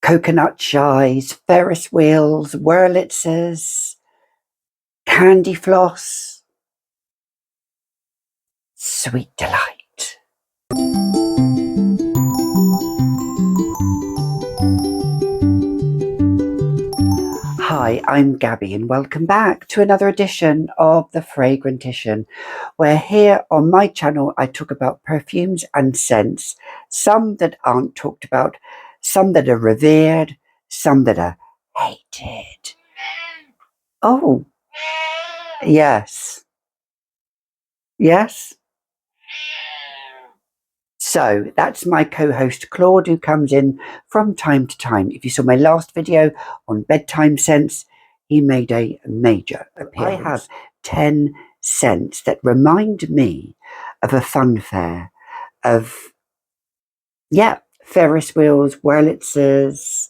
coconut shies, Ferris wheels, Wurlitzers, candy floss, sweet delight. Hi, I'm Gabby and welcome back to another edition of The Fragrantician, where here on my channel I talk about perfumes and scents, some that aren't talked about, some that are revered, some that are hated. Oh, yes. Yes? So that's my co-host Claude, who comes in from time to time. If you saw my last video on bedtime scents, he made a major appearance. I have 10 scents that remind me of a fun fair, of, Ferris wheels, Wurlitzers,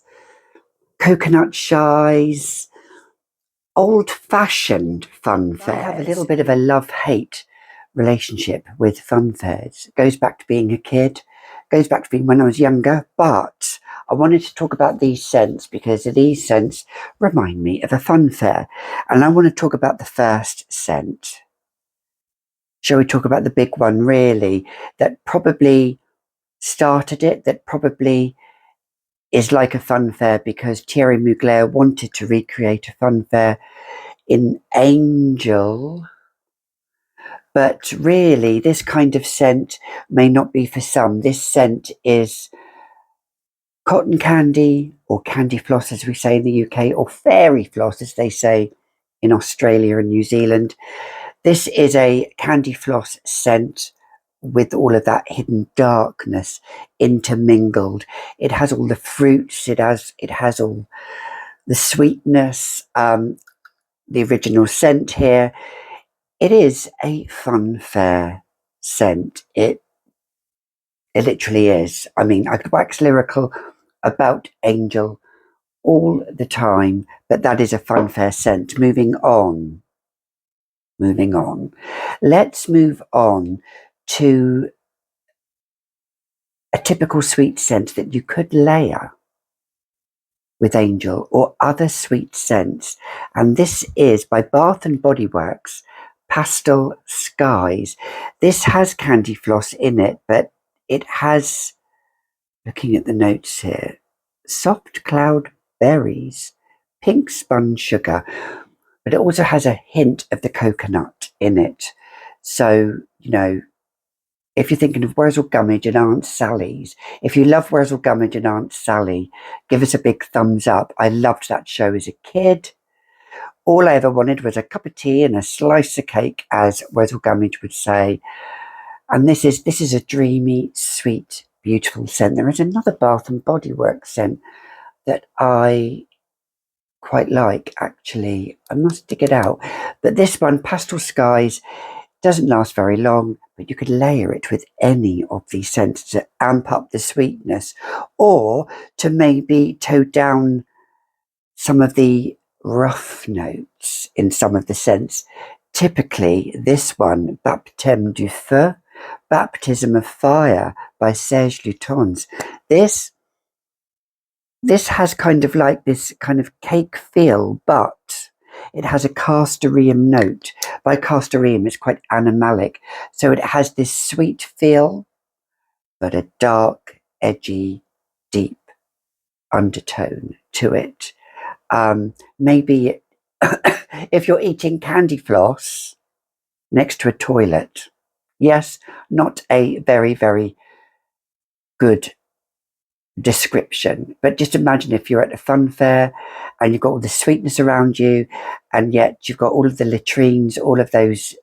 coconut shies, old-fashioned fun fairs. I have a little bit of a love-hate relationship with fun fairs. It goes back to being a kid, goes back to being when I was younger, but I wanted to talk about these scents because these scents remind me of a fun fair. And I want to talk about the first scent. Shall we talk about the big one, really, that probably started it, that probably is like a fun fair because Thierry Mugler wanted to recreate a fun fair in Angel, but really this kind of scent may not be for some. This scent is cotton candy, or candy floss as we say in the UK, or fairy floss as they say in Australia and New Zealand. This is a candy floss scent with all of that hidden darkness intermingled. It has all the fruits, it has all the sweetness, the original scent here. It is a fun fair scent. It literally is. I mean, I could wax lyrical about Angel all the time, but that is a fun fair scent. Moving on. Let's move on to a typical sweet scent that you could layer with Angel or other sweet scents. And this is by Bath and Body Works, Pastel Skies. This has candy floss in it, but it has, looking at the notes here, soft cloud berries, pink spun sugar, but it also has a hint of the coconut in it. So, you know, if you're thinking of Wurzel Gummidge and Aunt Sally's, if you love Wurzel Gummidge and Aunt Sally, give us a big thumbs up. I loved that show as a kid. All I ever wanted was a cup of tea and a slice of cake, as Wurzel Gummidge would say. And this is a dreamy, sweet, beautiful scent. There is another Bath and Body Works scent that I quite like, actually. I must dig it out. But this one, Pastel Skies, doesn't last very long, but you could layer it with any of these scents to amp up the sweetness, or to maybe tone down some of the rough notes in some of the scents. Typically, this one, Baptême du Feu, Baptism of Fire by Serge Lutens. This has kind of like this kind of cake feel, but it has a castoreum note. By castoreum, it's quite animalic. So it has this sweet feel, but a dark, edgy, deep undertone to it. Maybe if you're eating candy floss next to a toilet, yes, not a very, very good description, but just imagine if you're at a fun fair and you've got all the sweetness around you, and yet you've got all of the latrines, all of those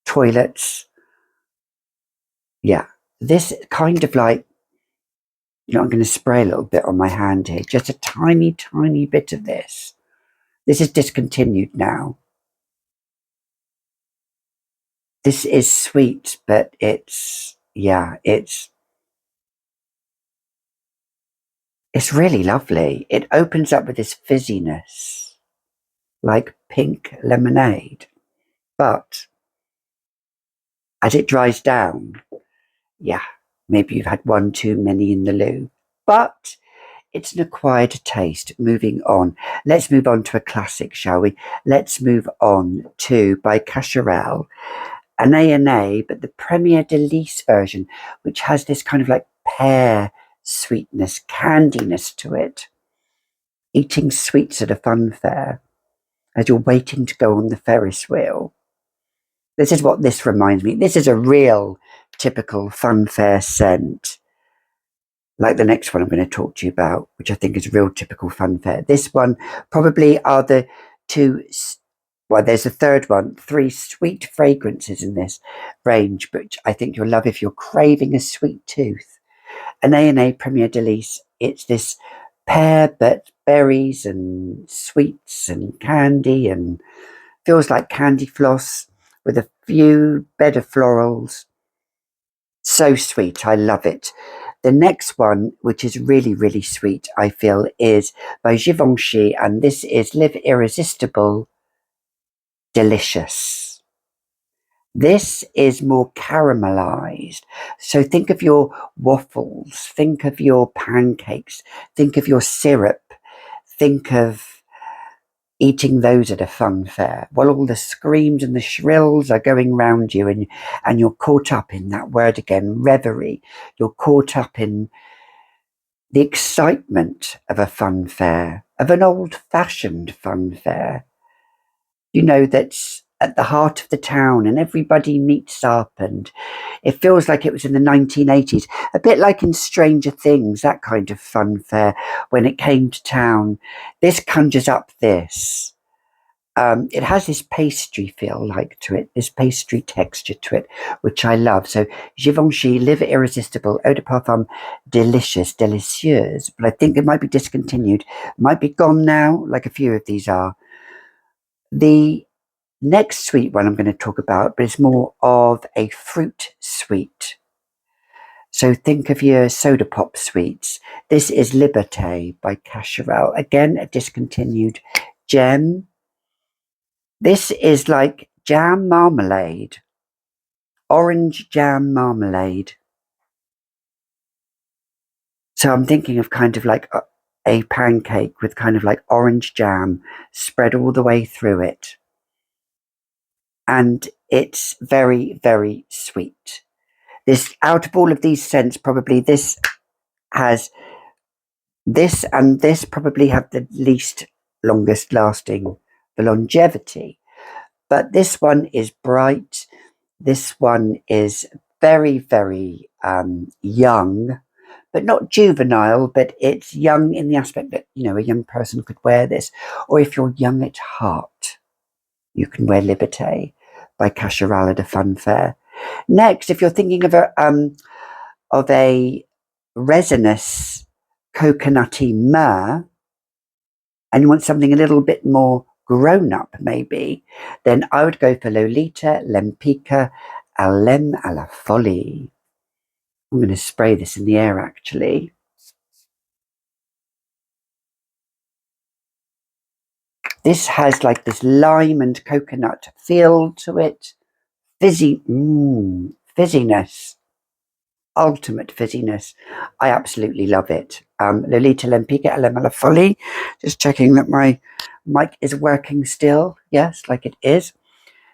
toilets. Yeah, this kind of like, I'm going to spray a little bit on my hand here, just a tiny, tiny bit of this. This is discontinued now. This is sweet, but it's really lovely. It opens up with this fizziness, like pink lemonade. But as it dries down, maybe you've had one too many in the loo. But it's an acquired taste. Moving on. Let's move on to a classic, shall we? Let's move on to, by Cacharel, an A&A, but the Premier Delise version, which has this kind of like pear sweetness, candiness to it. Eating sweets at a funfair as you're waiting to go on the Ferris wheel. This is what this reminds me. This is a real typical funfair scent. Like the next one I'm going to talk to you about, which I think is a real typical funfair. This one probably are the two, well, there's a third one, 3 sweet fragrances in this range, which I think you'll love if you're craving a sweet tooth. An A&A Premier Delise, it's this pear, but berries and sweets and candy, and feels like candy floss with a few bed of florals. So sweet, I love it. The next one, which is really, really sweet, I feel, is by Givenchy, and this is Live Irresistible, Delicious. This is more caramelized. So think of your waffles, think of your pancakes, think of your syrup, think of eating those at a funfair while all the screams and the shrills are going round you, and you're caught up in that word again, reverie. You're caught up in the excitement of a funfair, of an old-fashioned funfair. You know, that's at the heart of the town and everybody meets up, and it feels like it was in the 1980s, a bit like in Stranger Things, that kind of funfair when it came to town. This conjures up this. It has this pastry feel like to it, this pastry texture to it, which I love. So Givenchy, Live Irresistible, Eau de Parfum, Delicious, Delicieuse. But I think it might be discontinued, might be gone now, like a few of these are. The next sweet one I'm going to talk about, but it's more of a fruit sweet. So think of your soda pop sweets. This is Liberte by Cacharel. Again, a discontinued gem. This is like jam marmalade, orange jam marmalade. So I'm thinking of kind of like a pancake with kind of like orange jam spread all the way through it. And it's very, very sweet. This, out of all of these scents, probably this has, this and this probably have the least longest lasting, the longevity. But this one is bright. This one is very, very young, but not juvenile, but it's young in the aspect that, you know, a young person could wear this. Or if you're young at heart, you can wear Liberte by Cacharel at a funfair. Next, if you're thinking of a resinous coconutty myrrh, and you want something a little bit more grown up, maybe, then I would go for Lolita, Lempica, Alem à la Folie. I'm going to spray this in the air, actually. This has like this lime and coconut feel to it. Fizzy, fizziness. Ultimate fizziness. I absolutely love it. Lolita, Lempica, Alem à la Folie. Just checking that my mic is working still. Yes, like it is.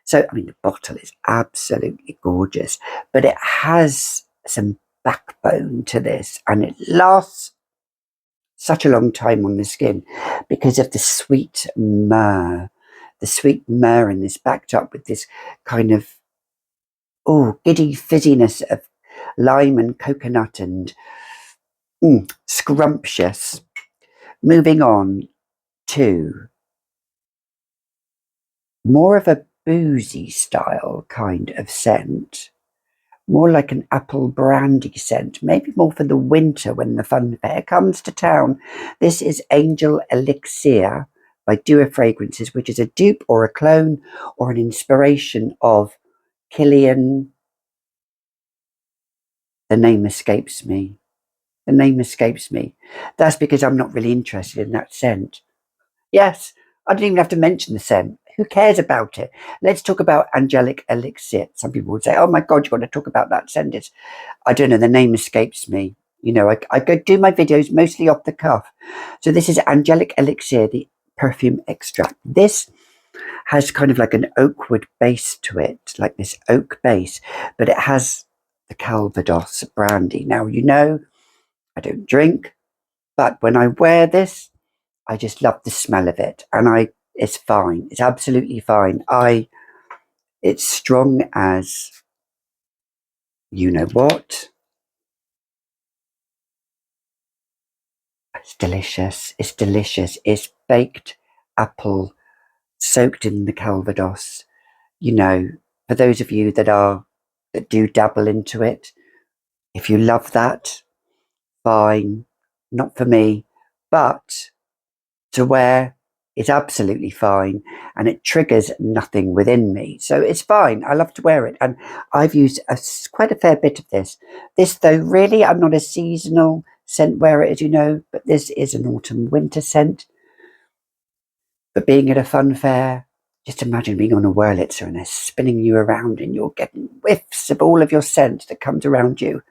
So, I mean, the bottle is absolutely gorgeous, but it has some backbone to this, and it lasts such a long time on the skin because of the sweet myrrh. The sweet myrrh in this, backed up with this kind of, giddy fizziness of lime and coconut and scrumptious. Moving on to more of a boozy style kind of scent, more like an apple brandy scent, maybe more for the winter when the funfair comes to town. This is Angel Elixir by Dua Fragrances, which is a dupe or a clone or an inspiration of Killian. The name escapes me. The name escapes me. That's because I'm not really interested in that scent. Yes, I don't even have to mention the scent. Who cares about it? Let's talk about Angelic Elixir. Some people would say, oh my God, you've got to talk about that scent. I don't know, the name escapes me. You know, I go do my videos mostly off the cuff. So this is Angelic Elixir, the perfume extract. This has kind of like an oakwood base to it, like this oak base, but it has the Calvados brandy. Now, you know, I don't drink, but when I wear this, I just love the smell of it, and it's fine. It's absolutely fine. It's strong as you know what. It's delicious. It's delicious. It's baked apple soaked in the Calvados. You know, for those of you that do dabble into it, if you love that, fine. Not for me, but to wear, it's absolutely fine, and it triggers nothing within me, so it's fine. I love to wear it, and I've used quite a fair bit of this. This, though, really, I'm not a seasonal scent wearer, as you know, but this is an autumn winter scent. But being at a fun fair, just imagine being on a Wurlitzer and they're spinning you around and you're getting whiffs of all of your scent that comes around you.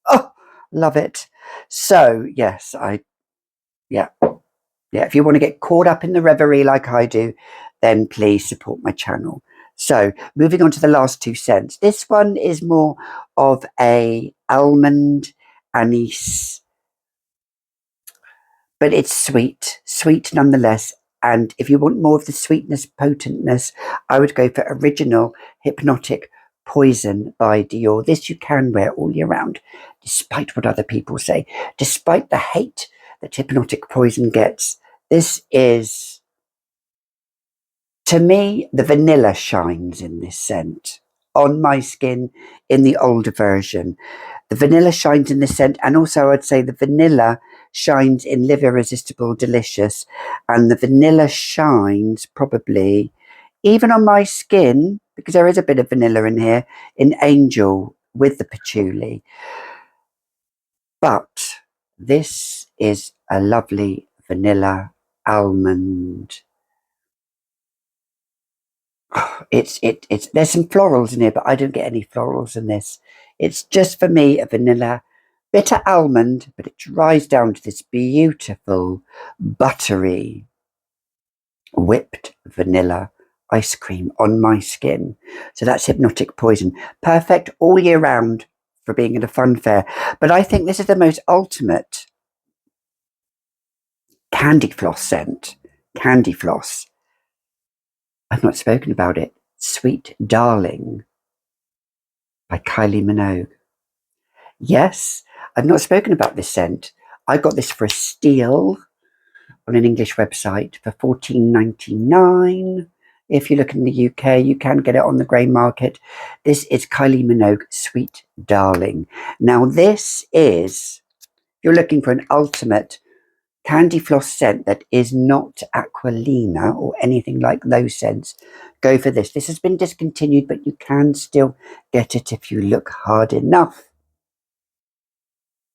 Oh, love it. So yes, yeah. If you want to get caught up in the reverie like I do, then please support my channel. So moving on to the last two scents. This one is more of a almond anise, but it's sweet nonetheless. And if you want more of the sweetness, potentness, I would go for Original Hypnotic Poison by Dior. This you can wear all year round, despite what other people say, despite the hate that Hypnotic Poison gets. This is, to me, the vanilla shines in this scent on my skin in the older version. The vanilla shines in this scent, and also I'd say the vanilla shines in Live Irresistible Delicious, and the vanilla shines probably even on my skin, because there is a bit of vanilla in here, in Angel with the patchouli. But this is a lovely vanilla almond. It's there's some florals in here, but I don't get any florals in this. It's just, for me, a vanilla bitter almond, but it dries down to this beautiful buttery whipped vanilla ice cream on my skin. So that's Hypnotic Poison. Perfect all year round for being at a fun fair. But I think this is the most ultimate candy floss scent. Candy floss. I've not spoken about it. Sweet Darling by Kylie Minogue. Yes, I've not spoken about this scent. I got this for a steal on an English website for $14.99. If you look in the UK, you can get it on the grey market. This is Kylie Minogue Sweet Darling. Now this is, you're looking for an ultimate candy floss scent that is not Aquilina or anything like those scents, go for this. This has been discontinued, but you can still get it if you look hard enough.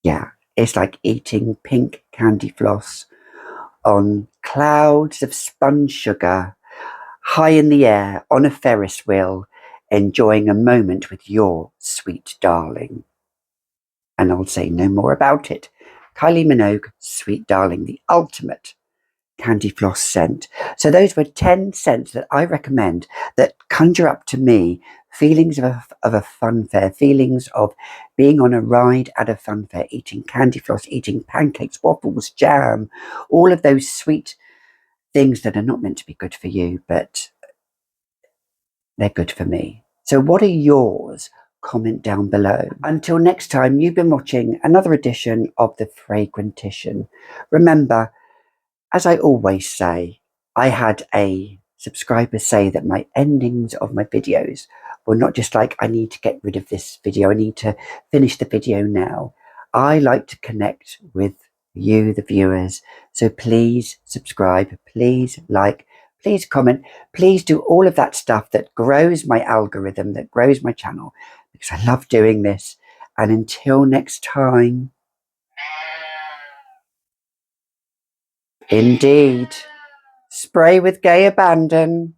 Yeah, it's like eating pink candy floss on clouds of sponge sugar, high in the air on a Ferris wheel, enjoying a moment with your sweet darling. And I'll say no more about it. Kylie Minogue, Sweet Darling, the ultimate candy floss scent. So those were 10 scents that I recommend that conjure up to me feelings of a fun fair, feelings of being on a ride at a fun fair, eating candy floss, eating pancakes, waffles, jam, all of those sweet things that are not meant to be good for you, but they're good for me. So what are yours? Comment down below. Until next time, you've been watching another edition of The Fragrantician. Remember, as I always say, I had a subscriber say that my endings of my videos were not just like, I need to get rid of this video, I need to finish the video now. I like to connect with you, the viewers. So please subscribe, please like, please comment, please do all of that stuff that grows my algorithm, that grows my channel, because I love doing this. And until next time, indeed, spray with gay abandon.